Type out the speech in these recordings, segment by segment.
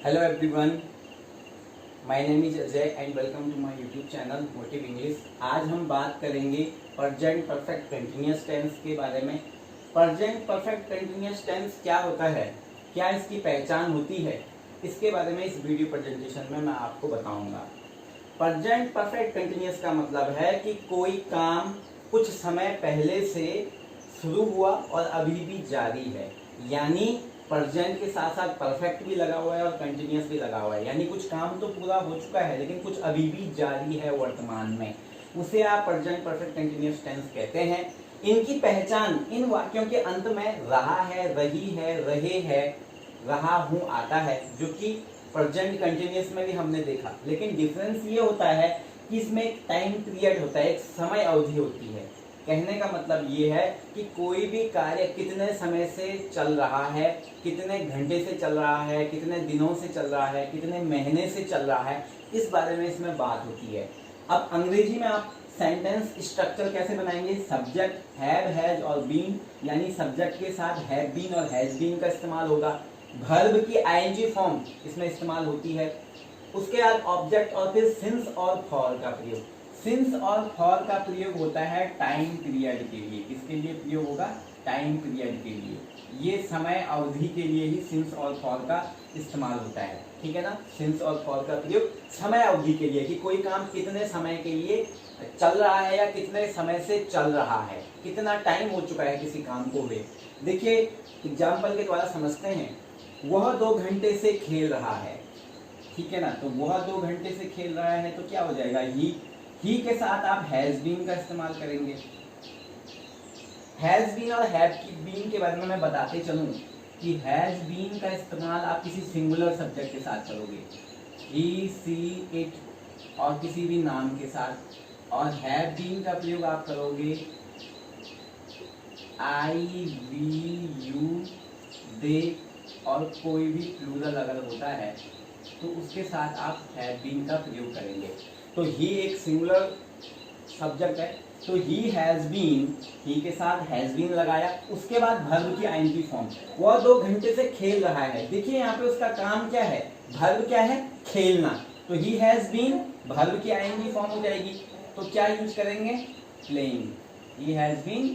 Hello everyone, my name is Ajay and welcome to my YouTube channel motive English. आज हम बात करेंगे present perfect continuous tense के बारे में। प्रेजेंट परफेक्ट कंटिन्यूअस टेंस क्या होता है, क्या इसकी पहचान होती है, इसके बारे में इस वीडियो प्रेजेंटेशन में मैं आपको बताऊंगा। प्रेजेंट परफेक्ट कंटिन्यूअस का मतलब है कि कोई काम कुछ समय पहले से शुरू हुआ और अभी भी जारी है, यानी प्रेजेंट के साथ साथ परफेक्ट भी लगा हुआ है और कंटिन्यूअस भी लगा हुआ है, यानी कुछ काम तो पूरा हो चुका है लेकिन कुछ अभी भी जारी है वर्तमान में, उसे आप प्रेजेंट परफेक्ट कंटिन्यूअस टेंस कहते हैं। इनकी पहचान इन वाक्यों के अंत में रहा है, रही है, रहे है, रहा हूं आता है, जो कि प्रेजेंट कंटिन्यूअस में भी हमने देखा। लेकिन डिफरेंस ये होता है कि इसमें एक टाइम पीरियड होता है, एक समय अवधि होती है। कहने का मतलब ये है कि कोई भी कार्य कितने समय से चल रहा है, कितने घंटे से चल रहा है, कितने दिनों से चल रहा है, कितने महीने से चल रहा है, इस बारे में इसमें बात होती है। अब अंग्रेजी में आप सेंटेंस स्ट्रक्चर कैसे बनाएंगे? सब्जेक्ट हैव, हैज और बीन, यानी सब्जेक्ट के साथ हैव बीन और हैज बीन का इस्तेमाल होगा। वर्ब की आईएनजी फॉर्म इसमें इस्तेमाल होती है। उसके बाद ऑब्जेक्ट और फिर सिंस और फॉर का प्रयोग। सिंस और फॉर का प्रयोग होता है टाइम पीरियड के लिए। किसके लिए प्रयोग होगा? टाइम पीरियड के लिए। ये समय अवधि के लिए ही सिंस और फॉर का इस्तेमाल होता है, ठीक है ना। सिंस और फॉर का प्रयोग समय अवधि के लिए, कि कोई काम कितने समय के लिए चल रहा है या कितने समय से चल रहा है, कितना टाइम हो चुका है किसी काम को हुए। देखिए एग्जाम्पल के द्वारा समझते हैं। वह 2 घंटे से खेल रहा है, ठीक है ना। तो वह 2 घंटे से खेल रहा है तो क्या हो जाएगा? ही के साथ आप हैज बीन का इस्तेमाल करेंगे। हैज बीन और हैव बीन के बारे में मैं बताते चलूं कि हैज बीन का इस्तेमाल आप किसी सिंगुलर सब्जेक्ट के साथ करोगे, ही, सी, इट और किसी भी नाम के साथ। और हैव बीन का प्रयोग आप करोगे आई, वी, यू, दे और कोई भी प्लूरल अगर होता है तो उसके साथ आप हैव बीन का प्रयोग करेंगे। तो ही एक सिंगुलर सब्जेक्ट है, तो ही हैज बीन, ही के साथ हैज बीन लगाया। उसके बाद वर्ब की आईएनजी फॉर्म। वह 2 घंटे से खेल रहा है। देखिए यहाँ पे उसका काम क्या है? वर्ब क्या है? खेलना। तो ही हैज बीन, वर्ब की आईएनजी फॉर्म हो जाएगी, तो क्या यूज करेंगे? Playing. He has been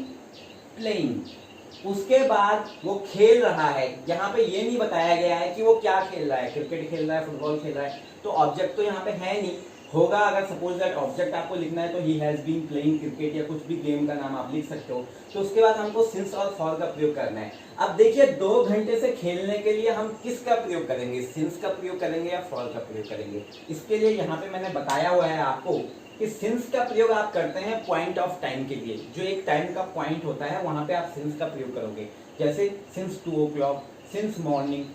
playing. उसके बाद वो खेल रहा है। यहाँ पे ये नहीं बताया गया है कि वो क्या खेल रहा है, क्रिकेट खेल रहा है, फुटबॉल खेल रहा है, तो ऑब्जेक्ट तो यहाँ पे है नहीं। होगा अगर सपोज दैट ऑब्जेक्ट आपको लिखना है तो he has been playing cricket या कुछ भी गेम का नाम आप लिख सकते हो। तो उसके बाद हमको सिंस और फॉर का प्रयोग करना है। अब देखिए 2 घंटे से खेलने के लिए हम किसका प्रयोग करेंगे? सिंस का प्रयोग करेंगे या फॉर का प्रयोग करेंगे? इसके लिए यहाँ पे मैंने बताया हुआ है आपको कि सिंस का प्रयोग आप करते हैं पॉइंट ऑफ टाइम के लिए। जो एक टाइम का पॉइंट होता है वहां पे आप सिंस का प्रयोग करोगे। जैसे since 2 o'clock, since morning,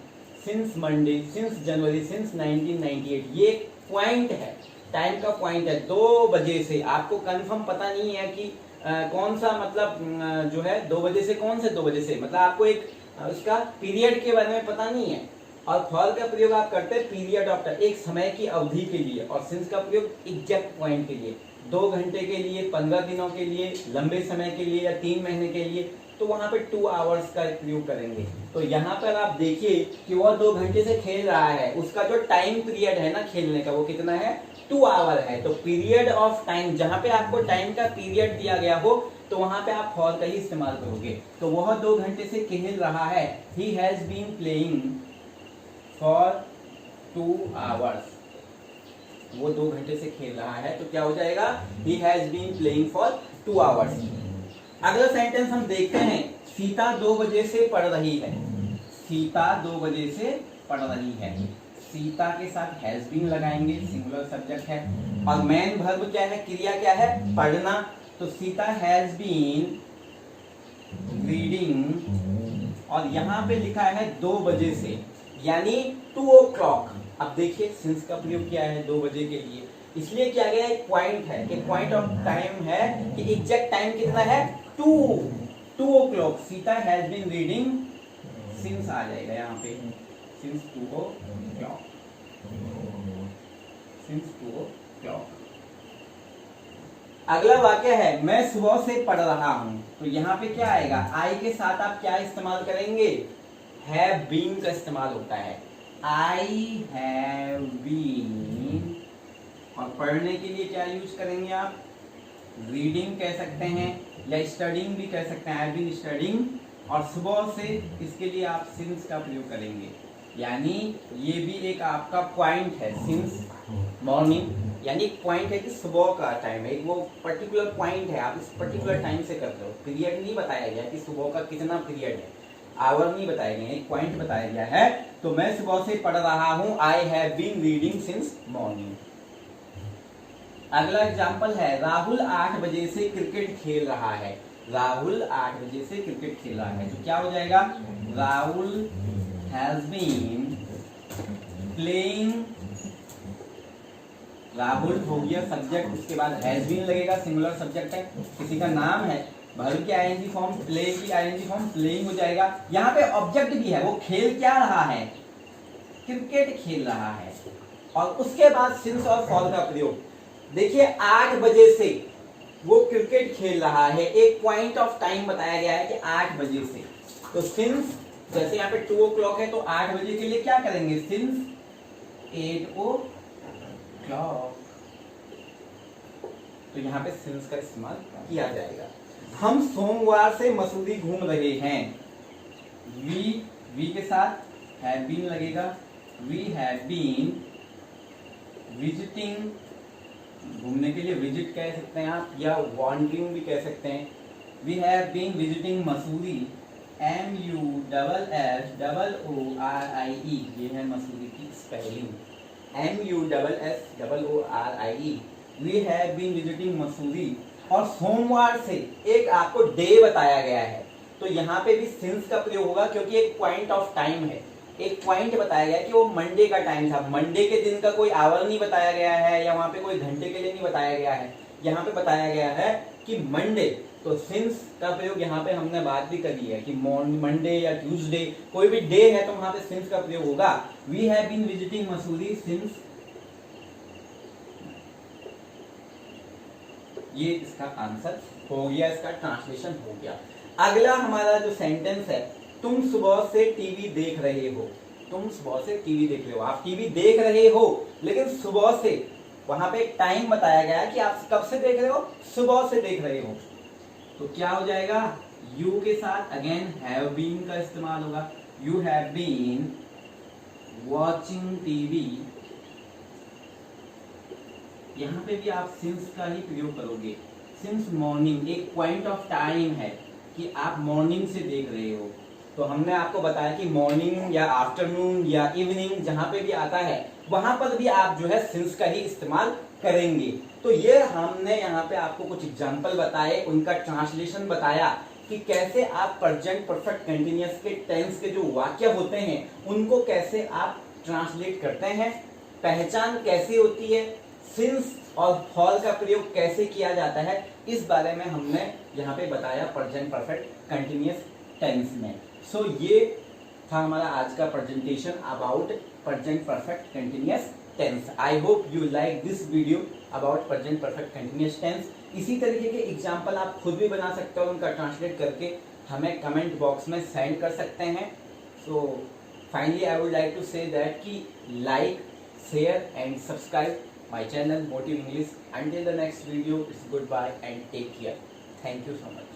since Monday, since January, since 1998। ये एक पॉइंट है, टाइम का पॉइंट है। 2 बजे से आपको कंफर्म पता नहीं है कि कौन सा मतलब जो है 2 बजे से, कौन से 2 बजे से, मतलब आपको एक उसका पीरियड के बारे में पता नहीं है। और फॉर का प्रयोग आप करते हैं पीरियड ऑफ टाइम, एक समय की अवधि के लिए। और सिंस का प्रयोग एग्जैक्ट पॉइंट के लिए, 2 घंटे के लिए, 15 दिनों के लिए, लंबे समय के लिए या 3 महीने के लिए, तो वहां पे 2 आवर्स का प्रयोग करेंगे। तो यहाँ पर आप देखिए कि वह 2 घंटे से खेल रहा है, उसका जो टाइम पीरियड है ना खेलने का, वो कितना है? 2 आवर है। तो पीरियड ऑफ टाइम, जहां पे आपको टाइम का पीरियड दिया गया हो तो वहां पे आप फॉर का ही इस्तेमाल करोगे। तो वह 2 घंटे से खेल रहा है, he has been playing for 2 hours. वो 2 घंटे से खेल रहा है, तो क्या हो जाएगा? He has been playing for 2 hours. अगला सेंटेंस हम देखते हैं। सीता 2 बजे से पढ़ रही है। सीता 2 बजे से पढ़ रही है। सीता के साथ हैज बीन लगाएंगे, सिंगुलर सब्जेक्ट है। और मेन वर्ब क्या है? क्रिया क्या है? पढ़ना। तो सीता हैज बीन रीडिंग, और यहाँ पे लिखा है 2 बजे से, यानी 2 o'clock। अब देखिए सिंस का प्रयोग किया है 2 बजे के लिए, इसलिए क्या गया? एक पॉइंट है, एक पॉइंट ऑफ टाइम है कि एग्जैक्ट टाइम कितना है? 2 o'clock। Sita has been reading, since आ जाएगा यहाँ पे, सिंस 2 o'clock, सिंस 2 o'clock। अगला वाक्य है मैं सुबह से पढ़ रहा हूं। तो यहाँ पे क्या आएगा? आई के साथ आप क्या इस्तेमाल करेंगे? हैव बीन का इस्तेमाल होता है। आई हैव बीन, और पढ़ने के लिए क्या यूज करेंगे आप, रीडिंग कह सकते हैं या स्टडिंग भी कह सकते हैं, आई हैव बीन स्टडिंग, और सुबह से इसके लिए आप सिंस का प्रयोग करेंगे। यानी ये भी एक आपका पॉइंट है, सिंस मॉर्निंग, यानी एक पॉइंट है कि सुबह का टाइम है, एक वो पर्टिकुलर पॉइंट है, आप इस पर्टिकुलर टाइम से करते हो। पीरियड नहीं बताया गया कि सुबह का कितना पीरियड है, आवर नहीं बताया गया, एक पॉइंट बताया गया है। तो मैं सुबह से पढ़ रहा हूं, I have been reading since morning. अगला एग्जाम्पल है, राहुल 8 बजे से क्रिकेट खेल रहा है। राहुल 8 बजे से क्रिकेट खेल रहा है, तो क्या हो जाएगा, Rahul has been playing, Rahul हो गया सब्जेक्ट, उसके बाद हैज बीन लगेगा, सिंगुलर सब्जेक्ट है, किसी का नाम है, वर्ब की आईएनजी फॉर्म, प्ले की आईएनजी फॉर्म, प्लेइंग हो जाएगा। यहाँ पे ऑब्जेक्ट भी है, वो खेल क्या रहा है, क्रिकेट खेल रहा है, और उसके बाद सिंस और फॉल का प्रयोग। देखिए 8 बजे से वो क्रिकेट खेल रहा है, एक पॉइंट ऑफ टाइम बताया गया है कि 8 बजे से, तो सिंस जैसे यहाँ पे 2 o'clock है, तो 8 बजे के लिए क्या करेंगे, सिंस 8 o'clock, तो यहाँ पे सिंस का इस्तेमाल किया जाएगा। हम सोमवार से मसूरी घूम रहे हैं, वी के साथ हैव बीन लगेगा, वी हैव बीन विजिटिंग, घूमने के लिए विजिट कह सकते हैं आप, या वॉन्डरिंग भी कह सकते हैं। We have been visiting Mussoorie, MUSSOORIE, ये है मसूरी की spelling, MUSSOORIE, we have been visiting Mussoorie. और सोमवार से एक आपको डे बताया गया है, तो यहाँ पे भी सिंस का प्रयोग होगा, क्योंकि एक पॉइंट ऑफ टाइम है, एक पॉइंट बताया गया कि वो मंडे का टाइम था। मंडे के दिन का कोई आवर नहीं बताया गया है, या वहां पे कोई घंटे के लिए नहीं बताया गया है, यहाँ पे बताया गया है कि मंडे, तो सिंस का प्रयोग यहाँ पे हमने बात भी करी है कि मंडे या ट्यूसडे, कोई भी डे है तो वहां पे सिंस का प्रयोग होगा। We have been visiting Mussoorie since, ये इसका आंसर हो गया, इसका ट्रांसलेशन हो गया। अगला हमारा जो सेंटेंस है, तुम सुबह से टीवी देख रहे हो, तुम सुबह से टीवी देख रहे हो, आप टीवी देख रहे हो, लेकिन सुबह से, वहां पे एक टाइम बताया गया कि आप कब से देख रहे हो, सुबह से देख रहे हो, तो क्या हो जाएगा, यू के साथ अगेन हैव बीन का इस्तेमाल होगा, you have been watching TV, यहाँ पे भी आप सिंस का ही प्रयोग करोगे। सिंस मॉर्निंग, एक पॉइंट ऑफ टाइम है कि आप मॉर्निंग से देख रहे हो, तो हमने आपको बताया कि मॉर्निंग या आफ्टरनून या इवनिंग जहां पे भी आता है, वहां पर भी आप जो है सिंस का ही इस्तेमाल करेंगे। तो ये हमने यहाँ पे आपको कुछ एग्जाम्पल बताए, उनका ट्रांसलेशन बताया कि कैसे आप प्रेजेंट परफेक्ट कंटिन्यूअस के टेंस के जो वाक्य होते हैं उनको कैसे आप ट्रांसलेट करते हैं, पहचान कैसे होती है, सिंस और फॉल का प्रयोग कैसे किया जाता है, इस बारे में हमने यहाँ पे बताया प्रेजेंट परफेक्ट कंटिन्यूअस टेंस में। सो ये था हमारा आज का presentation about present perfect continuous tense. I hope you like this video about present perfect continuous tense. इसी तरीके के एग्जाम्पल आप खुद भी बना सकते हो, उनका ट्रांसलेट करके हमें कमेंट बॉक्स में सेंड कर सकते हैं। So finally I would like to say that कि like, share and subscribe my channel Motive English. Until the next video, it's goodbye and take care. Thank you so much.